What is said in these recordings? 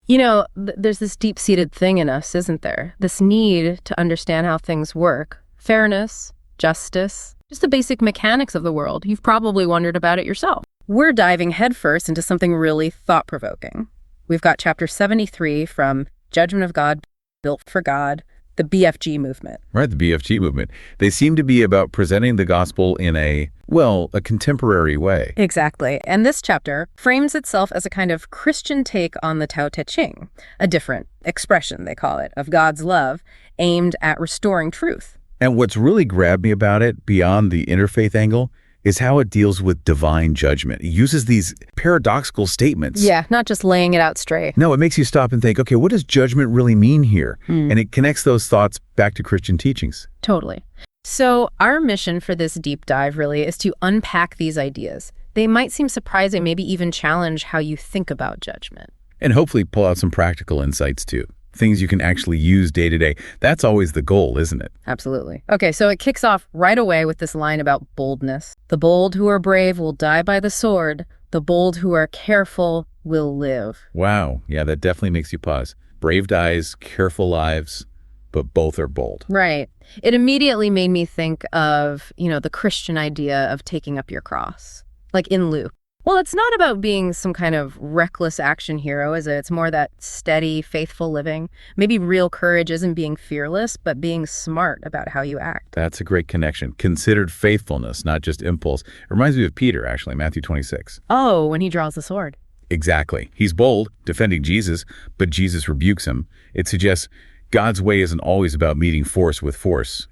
There's this deep-seated thing in us, isn't there? This need to understand how things work. Fairness, justice, just the basic mechanics of the world. You've probably wondered about it yourself. We're diving headfirst into something really thought-provoking. We've got chapter 73 from Judgment of God, Built for God, the BFG movement. Right, the BFG movement. They seem to be about presenting the gospel in a contemporary way. Exactly. And this chapter frames itself as a kind of Christian take on the Tao Te Ching, a different expression, they call it, of God's love aimed at restoring truth. And what's really grabbed me about it, beyond the interfaith angle, is how it deals with divine judgment. It uses these paradoxical statements. Yeah, not just laying it out straight. No, it makes you stop and think, okay, what does judgment really mean here? And it connects those thoughts back to Christian teachings. Totally. So our mission for this deep dive really is to unpack these ideas. They might seem surprising, maybe even challenge how you think about judgment. And hopefully pull out some practical insights too. Things you can actually use day to day. That's always the goal, isn't it? Absolutely. Okay, so it kicks off right away with this line about boldness. The bold who are brave will die by the sword. The bold who are careful will live. Wow. Yeah, that definitely makes you pause. Brave dies, careful lives, but both are bold. Right. It immediately made me think of, the Christian idea of taking up your cross, like in Luke. Well, it's not about being some kind of reckless action hero, is it? It's more that steady, faithful living. Maybe real courage isn't being fearless, but being smart about how you act. That's a great connection. Considered faithfulness, not just impulse. It reminds me of Peter, actually, Matthew 26. Oh, when he draws the sword. Exactly. He's bold, defending Jesus, but Jesus rebukes him. It suggests God's way isn't always about meeting force with force,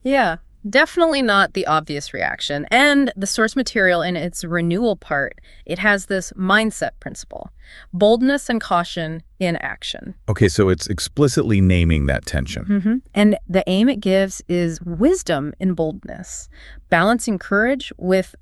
Yeah. Definitely not the obvious reaction. And the source material in its renewal part, it has this mindset principle. Boldness and caution in action. Okay, so it's explicitly naming that tension. And the aim it gives is wisdom in boldness, balancing courage with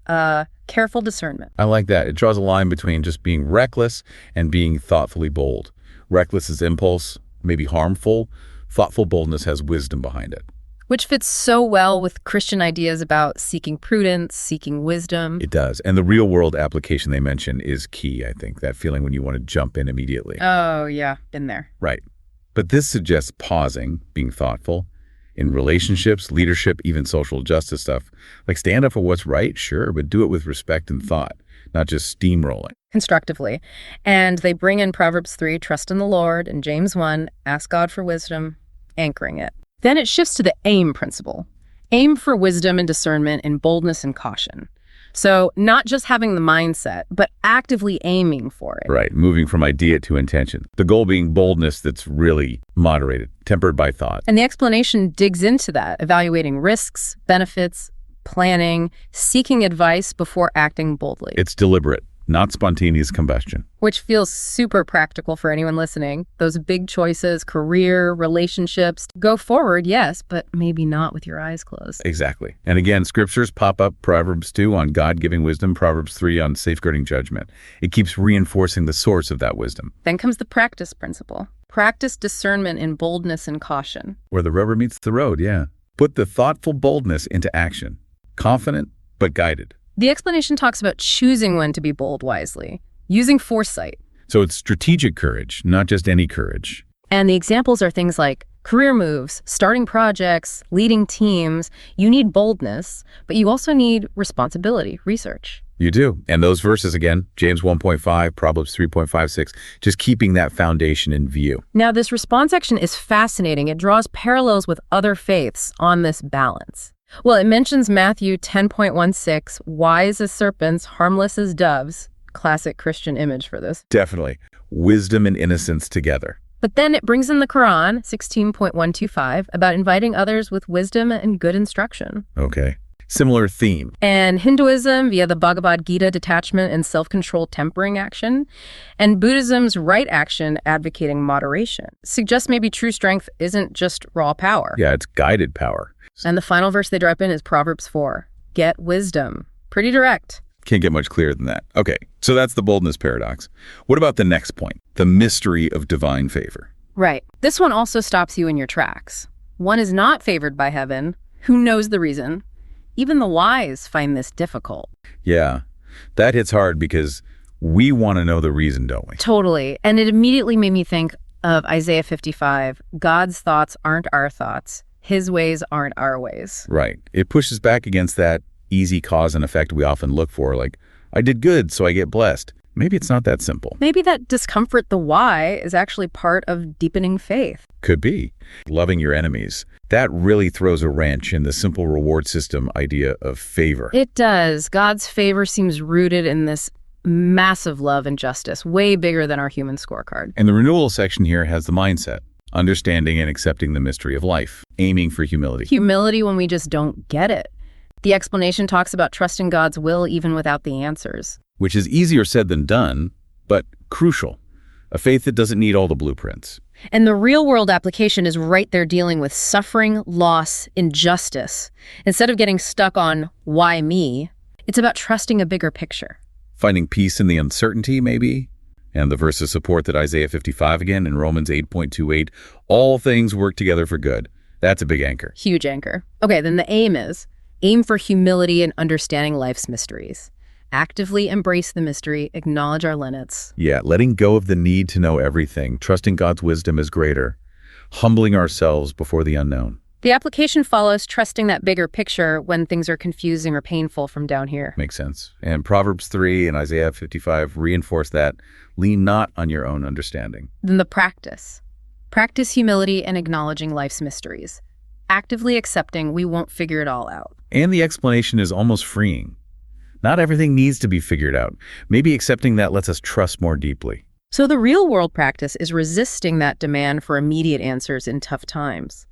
careful discernment. I like that. It draws a line between just being reckless and being thoughtfully bold. Reckless is impulse, maybe harmful. Thoughtful boldness has wisdom behind it. Which fits so well with Christian ideas about seeking prudence, seeking wisdom. It does. And the real-world application they mention is key, I think, that feeling when you want to jump in immediately. Oh, yeah, been there. Right. But this suggests pausing, being thoughtful, in relationships, leadership, even social justice stuff. Like stand up for what's right, sure, but do it with respect and thought, not just steamrolling. Constructively. And they bring in Proverbs 3, trust in the Lord, and James 1, ask God for wisdom, anchoring it. Then it shifts to the aim principle. Aim for wisdom and discernment and boldness and caution. So not just having the mindset, but actively aiming for it. Right, moving from idea to intention. The goal being boldness that's really moderated, tempered by thought. And the explanation digs into that, evaluating risks, benefits, planning, seeking advice before acting boldly. It's deliberate, not spontaneous combustion. Which feels super practical for anyone listening. Those big choices, career, relationships, go forward, yes, but maybe not with your eyes closed. Exactly. And again, scriptures pop up, Proverbs 2 on God giving wisdom, Proverbs 3 on safeguarding judgment. It keeps reinforcing the source of that wisdom. Then comes the practice principle. Practice discernment in boldness and caution. Where the rubber meets the road, yeah. Put the thoughtful boldness into action. Confident, but guided. The explanation talks about choosing when to be bold wisely, using foresight. So it's strategic courage, not just any courage. And the examples are things like career moves, starting projects, leading teams. You need boldness, but you also need responsibility, research. You do. And those verses again, James 1.5, Proverbs 3.56, just keeping that foundation in view. Now, this response section is fascinating. It draws parallels with other faiths on this balance. Well, it mentions Matthew 10.16, wise as serpents, harmless as doves. Classic Christian image for this. Definitely. Wisdom and innocence together. But then it brings in the Quran, 16.125, about inviting others with wisdom and good instruction. Okay. Similar theme. And Hinduism via the Bhagavad Gita, detachment and self-control tempering action. And Buddhism's right action advocating moderation. Suggests maybe true strength isn't just raw power. Yeah, it's guided power. And the final verse they drop in is Proverbs 4. Get wisdom. Pretty direct. Can't get much clearer than that. Okay, so that's the boldness paradox. What about the next point? The mystery of divine favor. Right. This one also stops you in your tracks. One is not favored by heaven. Who knows the reason? Even the wise find this difficult. Yeah, that hits hard because We want to know the reason, don't we? Totally. And it immediately made me think of Isaiah 55. God's thoughts aren't our thoughts. His ways aren't our ways. Right. It pushes back against that easy cause and effect we often look for, like, I did good, so I get blessed. Maybe it's not that simple. Maybe that discomfort, the why, is actually part of deepening faith. Could be. Loving your enemies. That really throws a wrench in the simple reward system idea of favor. It does. God's favor seems rooted in this massive love and justice, way bigger than our human scorecard. And the renewal section here has the mindset, understanding and accepting the mystery of life, aiming for humility. Humility when we just don't get it. The explanation talks about trusting God's will even without the answers. Which is easier said than done, but crucial. A faith that doesn't need all the blueprints. And the real-world application is right there dealing with suffering, loss, injustice. Instead of getting stuck on why me, it's about trusting a bigger picture. Finding peace in the uncertainty, maybe? And the verses support that Isaiah 55 again in Romans 8:28, all things work together for good. That's a big anchor. Huge anchor. Okay, then the aim for humility and understanding life's mysteries. Actively embrace the mystery, acknowledge our limits. Yeah, letting go of the need to know everything, trusting God's wisdom is greater, humbling ourselves before the unknown. The application follows trusting that bigger picture when things are confusing or painful from down here. Makes sense. And Proverbs 3 and Isaiah 55 reinforce that. Lean not on your own understanding. Then the practice. Practice humility and acknowledging life's mysteries. Actively accepting we won't figure it all out. And the explanation is almost freeing. Not everything needs to be figured out. Maybe accepting that lets us trust more deeply. So the real-world practice is resisting that demand for immediate answers in tough times.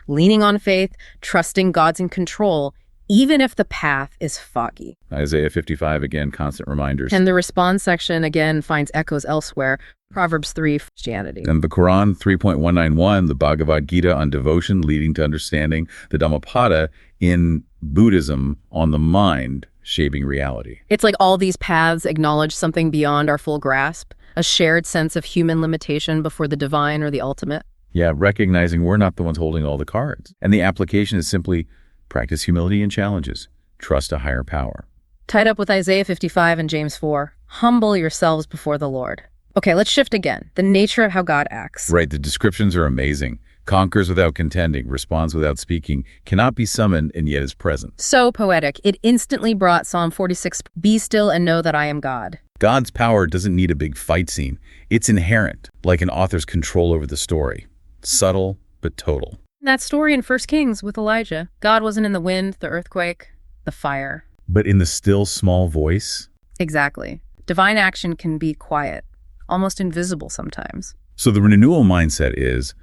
Leaning on faith, trusting God's in control, even if the path is foggy. Isaiah 55, again, constant reminders. And the response section, again, finds echoes elsewhere. Proverbs 3, Christianity. And the Quran 3.191, the Bhagavad Gita on devotion leading to understanding, the Dhammapada in Buddhism on the mind shaping reality. It's like all these paths acknowledge something beyond our full grasp, a shared sense of human limitation before the divine or the ultimate. Yeah, recognizing we're not the ones holding all the cards. And the application is simply practice humility in challenges, trust a higher power. Tied up with Isaiah 55 and James 4, humble yourselves before the Lord. Okay, let's shift again. The nature of how God acts. Right, the descriptions are amazing. Conquers without contending, responds without speaking, cannot be summoned and yet is present. So poetic. It instantly brought Psalm 46, be still and know that I am God. God's power doesn't need a big fight scene. It's inherent, like an author's control over the story. Subtle, but total. That story in 1 Kings with Elijah. God wasn't in the wind, the earthquake, the fire. But in the still, small voice? Exactly. Divine action can be quiet, almost invisible sometimes. So the renewal mindset is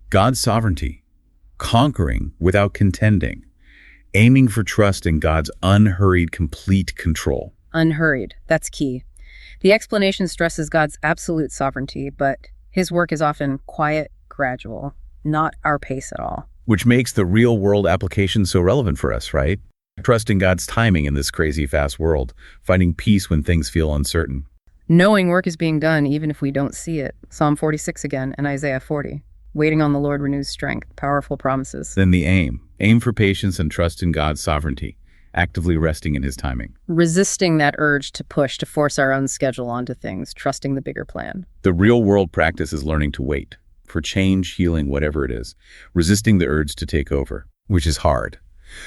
God's sovereignty, conquering without contending, aiming for trust in God's unhurried, complete control. Unhurried. That's key. The explanation stresses God's absolute sovereignty, but his work is often quiet, gradual, not our pace at all. Which makes the real-world application so relevant for us, right? Trusting God's timing in this crazy, fast world, finding peace when things feel uncertain. Knowing work is being done even if we don't see it. Psalm 46 again and Isaiah 40. Waiting on the Lord renews strength. Powerful promises. Then the aim. Aim for patience and trust in God's sovereignty, actively resting in his timing. Resisting that urge to push, to force our own schedule onto things, trusting the bigger plan. The real-world practice is learning to wait. For change, healing, whatever it is. Resisting the urge to take over, which is hard.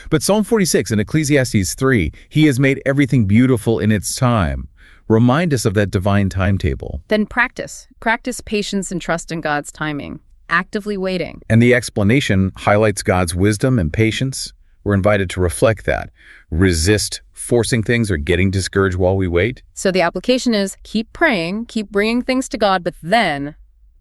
But Psalm 46 and Ecclesiastes 3, he has made everything beautiful in its time. Remind us of that divine timetable. Then practice. Practice patience and trust in God's timing. Actively waiting. And the explanation highlights God's wisdom and patience. We're invited to reflect that. Resist forcing things or getting discouraged while we wait. So the application is keep praying, keep bringing things to God, but then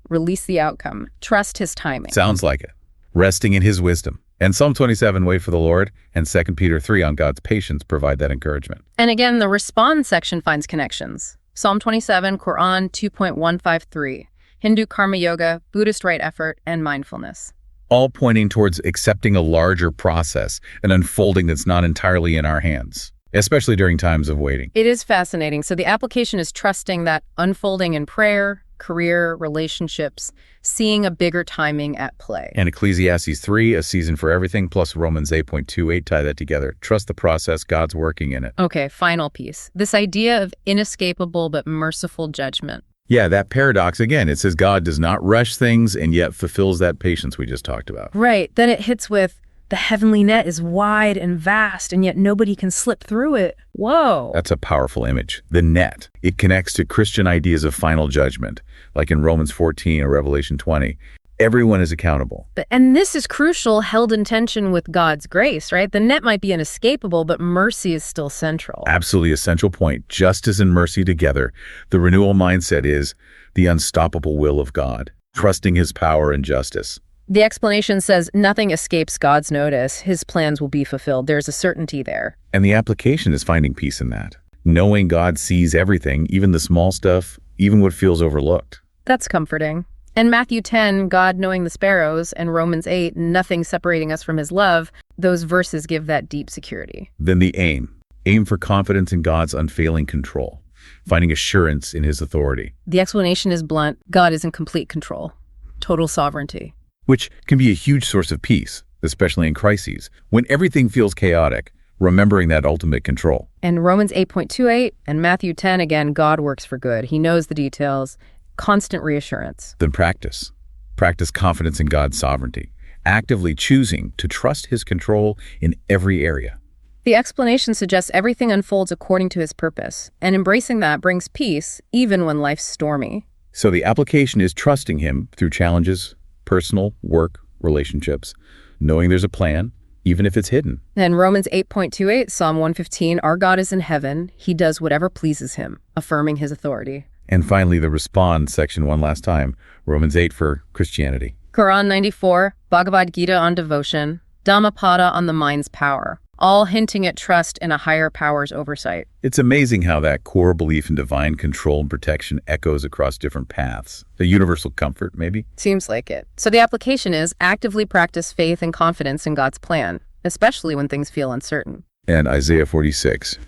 release the outcome. Trust his timing. Sounds like it. Resting in his wisdom. And Psalm 27, wait for the Lord, and 2 Peter 3 on God's patience provide that encouragement. And again, the respond section finds connections. Psalm 27, Quran 2.153, Hindu karma yoga, Buddhist right effort, and mindfulness. All pointing towards accepting a larger process, an unfolding that's not entirely in our hands, especially during times of waiting. It is fascinating. So the application is trusting that unfolding in prayer, career, relationships, seeing a bigger timing at play. And Ecclesiastes 3, a season for everything, plus Romans 8.28 tie that together. Trust the process, God's working in it. Okay, final piece. This idea of inescapable but merciful judgment. Yeah, that paradox, again, it says God does not rush things and yet fulfills that patience we just talked about. Right, then it hits with the heavenly net is wide and vast, and yet nobody can slip through it. Whoa. That's a powerful image. The net. It connects to Christian ideas of final judgment, like in Romans 14 or Revelation 20. Everyone is accountable. And this is crucial, held in tension with God's grace, right? The net might be inescapable, but mercy is still central. Absolutely essential point. Justice and mercy together. The renewal mindset is the unstoppable will of God, trusting his power and justice. The explanation says nothing escapes God's notice. His plans will be fulfilled. There's a certainty there. And the application is finding peace in that. Knowing God sees everything, even the small stuff, even what feels overlooked. That's comforting. And Matthew 10, God knowing the sparrows, and Romans 8, nothing separating us from his love, those verses give that deep security. Then the aim. Aim for confidence in God's unfailing control, finding assurance in his authority. The explanation is blunt. God is in complete control. Total sovereignty. Which can be a huge source of peace, especially in crises. When everything feels chaotic, remembering that ultimate control. And Romans 8.28 and Matthew 10, again, God works for good. He knows the details. Constant reassurance. Then practice. Practice confidence in God's sovereignty, actively choosing to trust his control in every area. The explanation suggests everything unfolds according to his purpose, and embracing that brings peace even when life's stormy. So the application is trusting him through challenges, personal, work, relationships, knowing there's a plan, even if it's hidden. And Romans 8.28, Psalm 115, our God is in heaven. He does whatever pleases him, affirming his authority. And finally, the respond section one last time, Romans 8 for Christianity. Quran 94, Bhagavad Gita on devotion, Dhammapada on the mind's power, all hinting at trust in a higher power's oversight. It's amazing how that core belief in divine control and protection echoes across different paths. A universal comfort, maybe? Seems like it. So the application is actively practice faith and confidence in God's plan, especially when things feel uncertain. And Isaiah 46,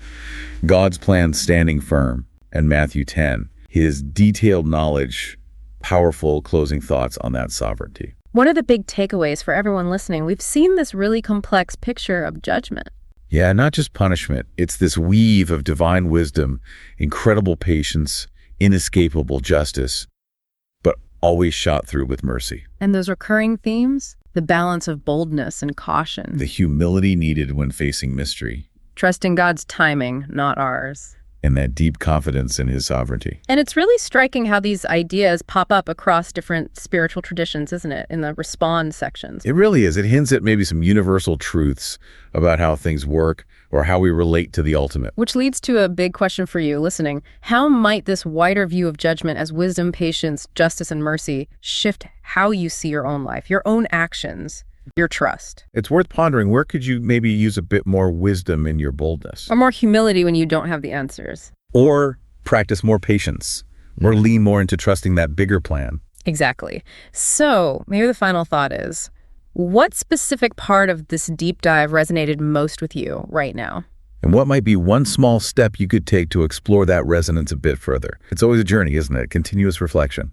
God's plan standing firm, and Matthew 10, his detailed knowledge, powerful closing thoughts on that sovereignty. One of the big takeaways for everyone listening, we've seen this really complex picture of judgment. Yeah, not just punishment. It's this weave of divine wisdom, incredible patience, inescapable justice, but always shot through with mercy. And those recurring themes? The balance of boldness and caution. The humility needed when facing mystery. Trusting God's timing, not ours. And that deep confidence in his sovereignty. And it's really striking how these ideas pop up across different spiritual traditions, isn't it, in the respond sections? It really is. It hints at maybe some universal truths about how things work or how we relate to the ultimate. Which leads to a big question for you listening. How might this wider view of judgment as wisdom, patience, justice, and mercy shift how you see your own life, your own actions, your trust? It's worth pondering, where could you maybe use a bit more wisdom in your boldness? Or more humility when you don't have the answers. Or practice more patience, or lean more into trusting that bigger plan. Exactly. So maybe the final thought is, what specific part of this deep dive resonated most with you right now? And what might be one small step you could take to explore that resonance a bit further? It's always a journey, isn't it? Continuous reflection.